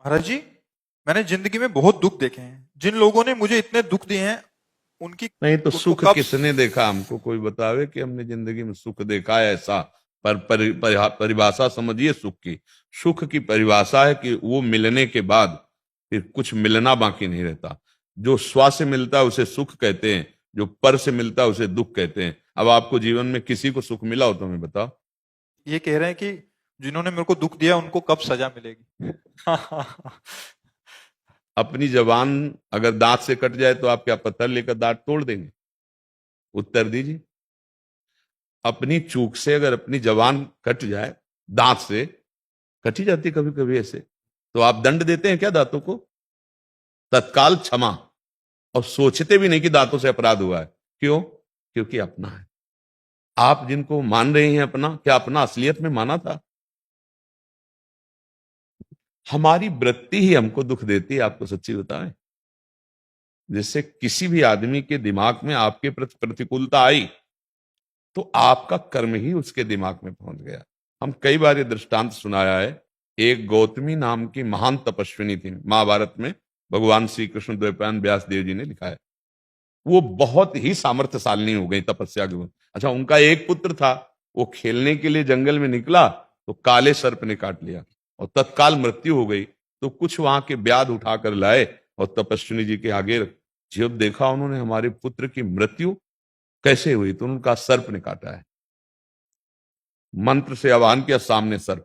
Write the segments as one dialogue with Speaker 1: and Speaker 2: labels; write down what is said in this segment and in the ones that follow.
Speaker 1: महाराज जी, मैंने जिंदगी में बहुत दुख देखे हैं। जिन लोगों ने मुझे इतने दुख दिए हैं, उनकी
Speaker 2: नहीं तो
Speaker 1: उनको
Speaker 2: सुख
Speaker 1: कब
Speaker 2: किसने देखा? हमको कोई बतावे कि हमने जिंदगी में सुख देखा है ऐसा। परिभाषा समझिए सुख की। सुख की परिभाषा है कि वो मिलने के बाद फिर कुछ मिलना बाकी नहीं रहता। जो स्व से मिलता है उसे सुख कहते हैं, जो पर से मिलता है उसे दुख कहते हैं। अब आपको जीवन में किसी को सुख मिला हो तो हमें बताओ।
Speaker 1: ये कह रहे हैं कि जिन्होंने मेरे को दुख दिया उनको कब सजा मिलेगी?
Speaker 2: अपनी जबान अगर दांत से कट जाए तो आप क्या पत्थर लेकर दांत तोड़ देंगे? उत्तर दीजिए। अपनी चूक से अगर अपनी जबान कट जाए, दांत से कटी जाती कभी कभी ऐसे, तो आप दंड देते हैं क्या दांतों को? तत्काल क्षमा, और सोचते भी नहीं कि दांतों से अपराध हुआ है। क्यों? क्योंकि अपना है। आप जिनको मान रहे हैं अपना, क्या अपना असलियत में माना था? हमारी वृत्ति ही हमको दुख देती है, आपको सच्ची बताएं। जैसे किसी भी आदमी के दिमाग में आपके प्रति प्रतिकूलता आई तो आपका कर्म ही उसके दिमाग में पहुंच गया। हम कई बार ये दृष्टांत सुनाया है। एक गौतमी नाम की महान तपस्विनी थी, महाभारत में भगवान श्री कृष्ण द्वैपायन व्यास देव जी ने लिखा है। वो बहुत ही सामर्थ्यशालिनी हो गई तपस्या के। अच्छा, उनका एक पुत्र था। वो खेलने के लिए जंगल में निकला तो काले सर्प ने काट लिया और तत्काल मृत्यु हो गई। तो कुछ वहां के व्याध उठाकर लाए और तपस्विनी जी के आगे जब देखा उन्होंने हमारे पुत्र की मृत्यु कैसे हुई, तो उनका सर्प ने काटा है। मंत्र से आह्वान किया, सामने सर्प।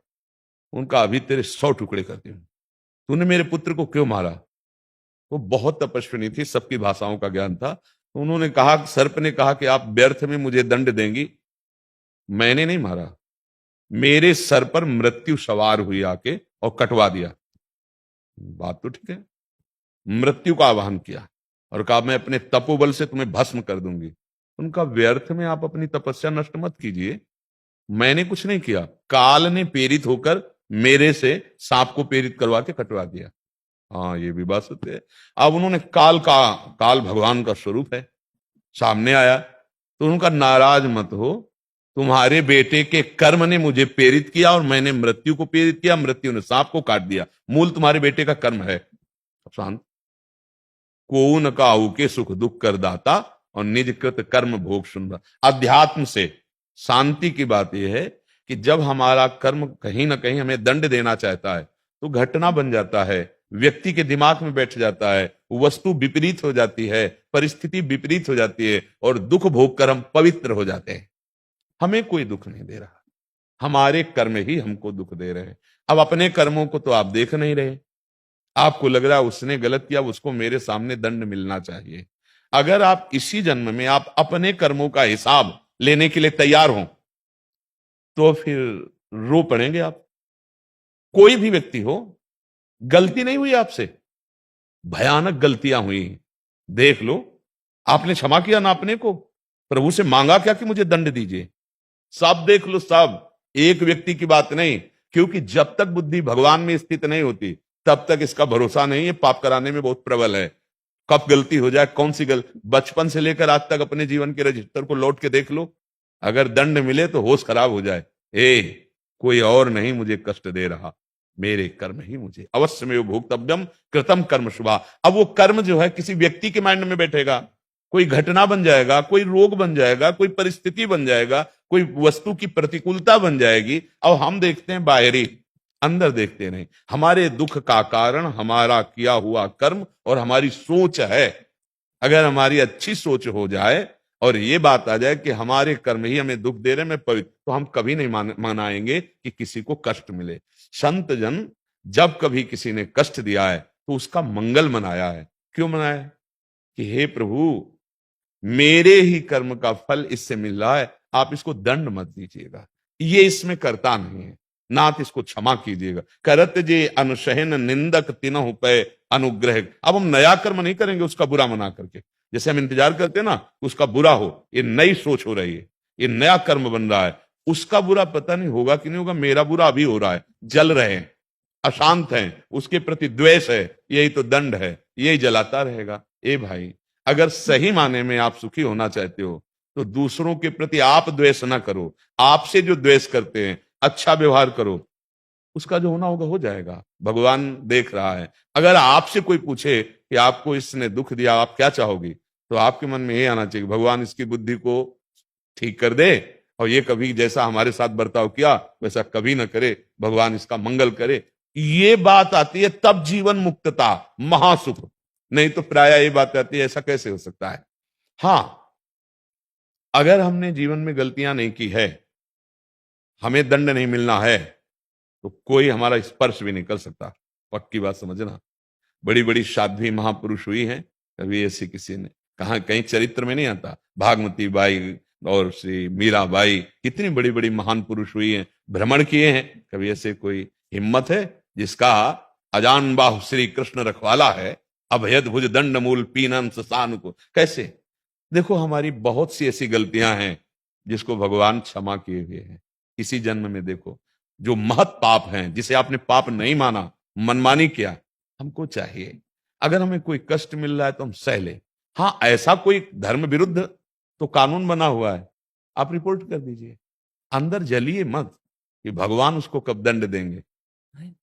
Speaker 2: उनका अभी तेरे 100 टुकड़े करती हूं। तूने मेरे पुत्र को क्यों मारा? वो बहुत तपस्विनी थी, सबकी भाषाओं का ज्ञान था। तो उन्होंने कहा, सर्प ने कहा कि आप व्यर्थ में मुझे दंड देंगी। मैंने नहीं मारा, मेरे सर पर मृत्यु सवार हुई आके और कटवा दिया। बात तो ठीक है। मृत्यु का आह्वान किया और कहा मैं अपने तपोबल से तुम्हें भस्म कर दूंगी। उनका व्यर्थ में आप अपनी तपस्या नष्ट मत कीजिए। मैंने कुछ नहीं किया, काल ने प्रेरित होकर मेरे से सांप को प्रेरित करवा के कटवा दिया। हाँ, ये भी बात सत्य है। अब उन्होंने काल भगवान का स्वरूप है, सामने आया तो उनका नाराज मत हो। तुम्हारे बेटे के कर्म ने मुझे प्रेरित किया और मैंने मृत्यु को प्रेरित किया, मृत्यु ने सांप को काट दिया। मूल तुम्हारे बेटे का कर्म है। अब शांत। को न काहू के सुख दुख कर दाता और निज कृत कर्म भोग सुन रहा। अध्यात्म से शांति की बात यह है कि जब हमारा कर्म कहीं ना कहीं हमें दंड देना चाहता है तो घटना बन जाता है, व्यक्ति के दिमाग में बैठ जाता है, वस्तु विपरीत हो जाती है, परिस्थिति विपरीत हो जाती है और दुख भोग कर हम पवित्र हो जाते हैं। हमें कोई दुख नहीं दे रहा, हमारे कर्म ही हमको दुख दे रहे हैं। अब अपने कर्मों को तो आप देख नहीं रहे। आपको लग रहा है उसने गलत किया, उसको मेरे सामने दंड मिलना चाहिए। अगर आप इसी जन्म में आप अपने कर्मों का हिसाब लेने के लिए तैयार हो तो फिर रो पड़ेंगे आप। कोई भी व्यक्ति हो, गलती नहीं हुई आपसे, भयानक गलतियां हुई, देख लो। आपने क्षमा किया ना अपने को, प्रभु से मांगा क्या कि मुझे दंड दीजिए? सब देख लो, सब, एक व्यक्ति की बात नहीं। क्योंकि जब तक बुद्धि भगवान में स्थित नहीं होती तब तक इसका भरोसा नहीं है। पाप कराने में बहुत प्रबल है। कब गलती हो जाए, कौन सी गलती, बचपन से लेकर आज तक अपने जीवन के रजिस्टर को लौट के देख लो। अगर दंड मिले तो होश खराब हो जाए। कोई और नहीं मुझे कष्ट दे रहा, मेरे कर्म ही मुझे। अवश्य में भोक्तव्यम कृतम कर्म शुभा। अब वो कर्म जो है किसी व्यक्ति के माइंड में बैठेगा, कोई घटना बन जाएगा, कोई रोग बन जाएगा, कोई परिस्थिति बन जाएगा, कोई वस्तु की प्रतिकूलता बन जाएगी। अब हम देखते हैं बाहरी, अंदर देखते नहीं। हमारे दुख का कारण हमारा किया हुआ कर्म और हमारी सोच है। अगर हमारी अच्छी सोच हो जाए और ये बात आ जाए कि हमारे कर्म ही हमें दुख दे रहे, मैं पवित्र, तो हम कभी नहीं मनाएंगे कि किसी को कष्ट मिले। संत जन जब कभी किसी ने कष्ट दिया है तो उसका मंगल मनाया है। क्यों मनाया है? कि हे प्रभु, मेरे ही कर्म का फल इससे मिल रहा है, आप इसको दंड मत दीजिएगा। ये इसमें करता नहीं है, नाथ इसको क्षमा कीजिएगा। करत जे अनुशहन निंदक तिनहु पे अनुग्रह। अब हम नया कर्म नहीं करेंगे उसका बुरा मना करके। जैसे हम इंतजार करते हैं ना उसका बुरा हो, ये नई सोच हो रही है, ये नया कर्म बन रहा है। उसका बुरा पता नहीं होगा कि नहीं होगा, मेरा बुरा अभी हो रहा है, जल रहे हैं, अशांत हैं, उसके प्रति द्वेष है, यही तो दंड है, यही जलाता रहेगा। ए भाई, अगर सही माने में आप सुखी होना चाहते हो तो दूसरों के प्रति आप द्वेष ना करो। आपसे जो द्वेष करते हैं अच्छा व्यवहार करो। उसका जो होना होगा हो जाएगा, भगवान देख रहा है। अगर आपसे कोई पूछे कि आपको इसने दुख दिया, आप क्या चाहोगी, तो आपके मन में ये आना चाहिए भगवान इसकी बुद्धि को ठीक कर दे, और ये कभी जैसा हमारे साथ बर्ताव किया वैसा कभी ना करे, भगवान इसका मंगल करे। ये बात आती है तब जीवन मुक्तता, महासुख। नहीं तो प्राय ये बात आती है ऐसा कैसे हो सकता है। हाँ, अगर हमने जीवन में गलतियां नहीं की है, हमें दंड नहीं मिलना है, तो कोई हमारा स्पर्श भी नहीं कर सकता। पक्की बात समझना। बड़ी बड़ी साध्वी महापुरुष हुई हैं, कभी ऐसी किसी ने कहा, कहीं चरित्र में नहीं आता, भागमती बाई और श्री मीराबाई कितनी बड़ी बड़ी महान पुरुष हुई हैं, भ्रमण किए हैं, कभी ऐसे कोई हिम्मत है जिसका अजान बाहु श्री कृष्ण रखवाला है, अभयद भुज दंड मूल पीनन ससान को, कैसे। देखो हमारी बहुत सी ऐसी गलतियां हैं जिसको भगवान क्षमा किए हुए हैं। इसी जन्म में देखो जो महत पाप हैं, जिसे आपने पाप नहीं माना, मनमानी किया, हमको चाहिए अगर हमें कोई कष्ट मिल रहा है तो हम सह ले। हाँ, ऐसा कोई धर्म विरुद्ध तो कानून बना हुआ है, आप रिपोर्ट कर दीजिए, अंदर जलिए मत कि भगवान उसको कब दंड देंगे। नहीं।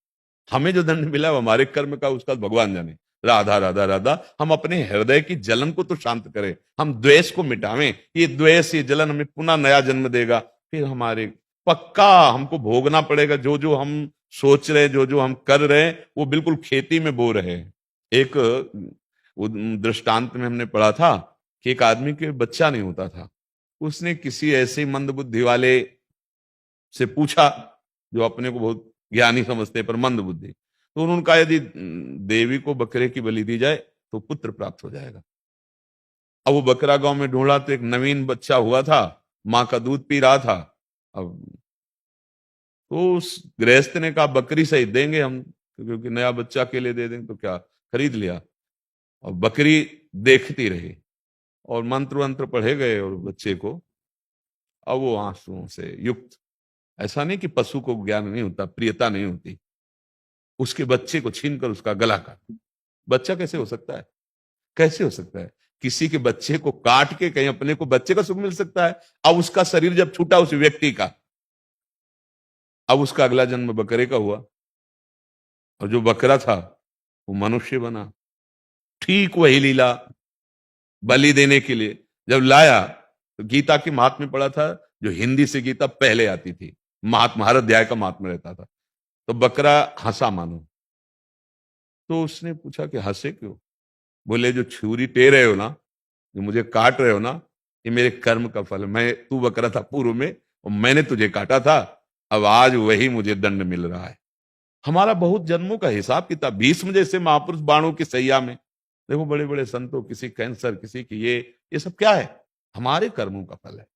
Speaker 2: हमें जो दंड मिला है हमारे कर्म का, उसका भगवान जाने। राधा राधा राधा, हम अपने हृदय की जलन को तो शांत करें, हम द्वेष को मिटावें। ये द्वेष, ये जलन हमें पुनः नया जन्म देगा, फिर हमारे पक्का हमको भोगना पड़ेगा। जो जो हम सोच रहे, जो जो हम कर रहे हैं, वो बिल्कुल खेती में बो रहे हैं। एक दृष्टांत में हमने पढ़ा था कि एक आदमी के बच्चा नहीं होता था, उसने किसी ऐसे मंदबुद्धि वाले से पूछा जो अपने को बहुत ज्ञानी समझते पर मंद बुद्धि, तो उन्होंने कहा यदि देवी को बकरे की बलि दी जाए तो पुत्र प्राप्त हो जाएगा। अब वो बकरा गांव में ढूंढा तो एक नवीन बच्चा हुआ था, मां का दूध पी रहा था। अब तो उस गृहस्थ ने कहा बकरी सही देंगे हम, क्योंकि नया बच्चा के लिए दे देंगे तो क्या, खरीद लिया। और बकरी देखती रही और मंत्र वंत्र पढ़े गए और बच्चे को, अब वो आंसुओं से युक्त, ऐसा नहीं कि पशु को ज्ञान नहीं होता, प्रियता नहीं होती, उसके बच्चे को छीनकर उसका गला काट। बच्चा कैसे हो सकता है, कैसे हो सकता है, किसी के बच्चे को काट के कहीं अपने को बच्चे का सुख मिल सकता है। अब उसका शरीर जब छूटा उस व्यक्ति का, अब उसका अगला जन्म बकरे का हुआ, और जो बकरा था वो मनुष्य बना। ठीक वही लीला बलि देने के लिए जब लाया, तो गीता के महात्म्य पढ़ा था, जो हिंदी से गीता पहले आती थी, महात्मा हर अध्याय का महात्मा रहता था, तो बकरा हंसा मानो। तो उसने पूछा कि हंसे क्यों, बोले जो छुरी टे रहे हो ना, जो मुझे काट रहे हो ना, ये मेरे कर्म का फल है। मैं, तू बकरा था पूर्व में और मैंने तुझे काटा था, अब आज वही मुझे दंड मिल रहा है। हमारा बहुत जन्मों का हिसाब किताब, भीष्म जैसे महापुरुष बाणों की सैया में, देखो बड़े बड़े संतों, किसी कैंसर, किसी की ये सब क्या है, हमारे कर्मों का फल है।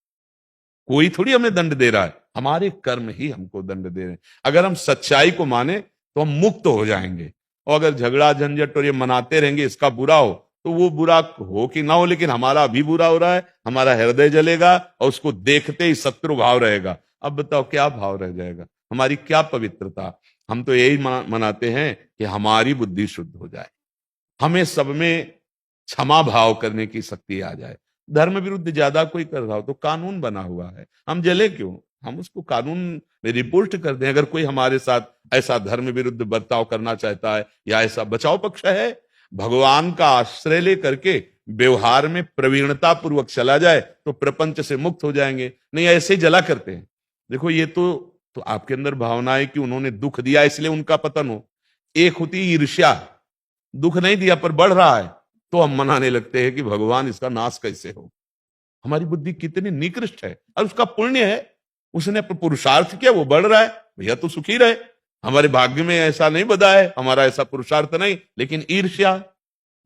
Speaker 2: कोई थोड़ी हमें दंड दे रहा है, हमारे कर्म ही हमको दंड दे रहे हैं। अगर हम सच्चाई को माने तो हम मुक्त हो जाएंगे, और अगर झगड़ा झंझट और ये मनाते रहेंगे इसका बुरा हो, तो वो बुरा हो कि ना हो, लेकिन हमारा अभी बुरा हो रहा है, हमारा हृदय जलेगा और उसको देखते ही शत्रु भाव रहेगा। अब बताओ क्या भाव रह जाएगा, हमारी क्या पवित्रता। हम तो यही मनाते हैं कि हमारी बुद्धि शुद्ध हो जाए, हमें सब में क्षमा भाव करने की शक्ति आ जाए। धर्म विरुद्ध ज्यादा कोई कर रहा हो तो कानून बना हुआ है, हम जले क्यों, हम उसको कानून में रिपोर्ट कर दें। अगर कोई हमारे साथ ऐसा धर्म विरुद्ध बर्ताव करना चाहता है या ऐसा बचाव पक्ष है, भगवान का आश्रय लेकर के व्यवहार में प्रवीणता पूर्वक चला जाए तो प्रपंच से मुक्त हो जाएंगे। नहीं ऐसे जला करते हैं। देखो ये तो आपके अंदर भावना है कि उन्होंने दुख दिया इसलिए उनका पतन हो। एक होती ईर्ष्या, दुख नहीं दिया पर बढ़ रहा है तो हम मनाने लगते हैं कि भगवान इसका नाश कैसे हो। हमारी बुद्धि कितनी निकृष्ट है, और उसका पुण्य है, उसने पुरुषार्थ किया, वो बढ़ रहा है, भैया तो सुखी रहे। हमारे भाग्य में ऐसा नहीं बधा है, हमारा ऐसा पुरुषार्थ नहीं, लेकिन ईर्ष्या,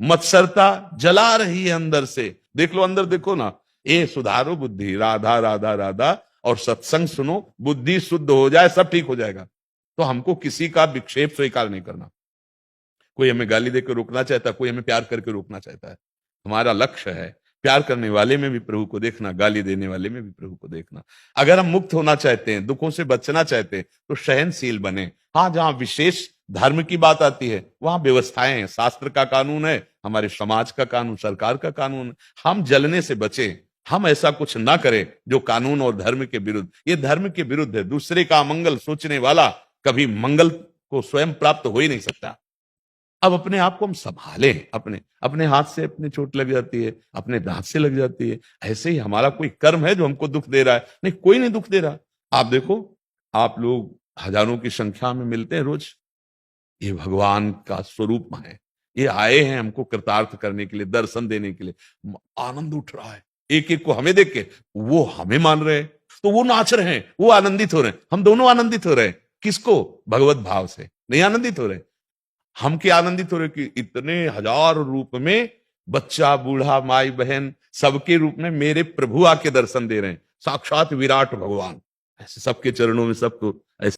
Speaker 2: मत्सरता जला रही है अंदर से। देख लो अंदर, देखो ना, ये सुधारो बुद्धि, राधा राधा राधा, और सत्संग सुनो, बुद्धि शुद्ध हो जाए, सब ठीक हो जाएगा। तो हमको किसी का विक्षेप स्वीकार नहीं करना। कोई हमें गाली देकर रोकना चाहता है, कोई हमें प्यार करके रोकना चाहता है। हमारा लक्ष्य है प्यार करने वाले में भी प्रभु को देखना, गाली देने वाले में भी प्रभु को देखना। अगर हम मुक्त होना चाहते हैं, दुखों से बचना चाहते हैं, तो सहनशील बने। हाँ, जहां विशेष धर्म की बात आती है वहां व्यवस्थाएं हैं, शास्त्र का कानून है, हमारे समाज का कानून, सरकार का कानून है। हम जलने से बचें, हम ऐसा कुछ ना करें जो कानून और धर्म के विरुद्ध। ये धर्म के विरुद्ध है। दूसरे का अमंगल सोचने वाला कभी मंगल को स्वयं प्राप्त हो ही नहीं सकता। अब अपने आप को हम संभालें, अपने हाथ से अपने चोट लग जाती है, अपने दांत से लग जाती है। ऐसे ही हमारा कोई कर्म है जो हमको दुख दे रहा है? नहीं, कोई नहीं दुख दे रहा। आप देखो, आप लोग हजारों की संख्या में मिलते हैं रोज, ये भगवान का स्वरूप है। ये आए हैं हमको कृतार्थ करने के लिए, दर्शन देने के लिए। आनंद उठ रहा है एक एक को हमें देख के, वो हमें मान रहे हैं, तो वो नाच रहे हैं, वो आनंदित हो रहे हैं, हम दोनों आनंदित हो रहे हैं। किसको? भगवत भाव से। नहीं आनंदित हो रहे? हम क्या आनंदित हो रहे कि इतने हजार रूप में बच्चा, बूढ़ा, माई, बहन, सबके रूप में मेरे प्रभु आके दर्शन दे रहे हैं, साक्षात विराट भगवान। ऐसे सबके चरणों में सबको ऐसे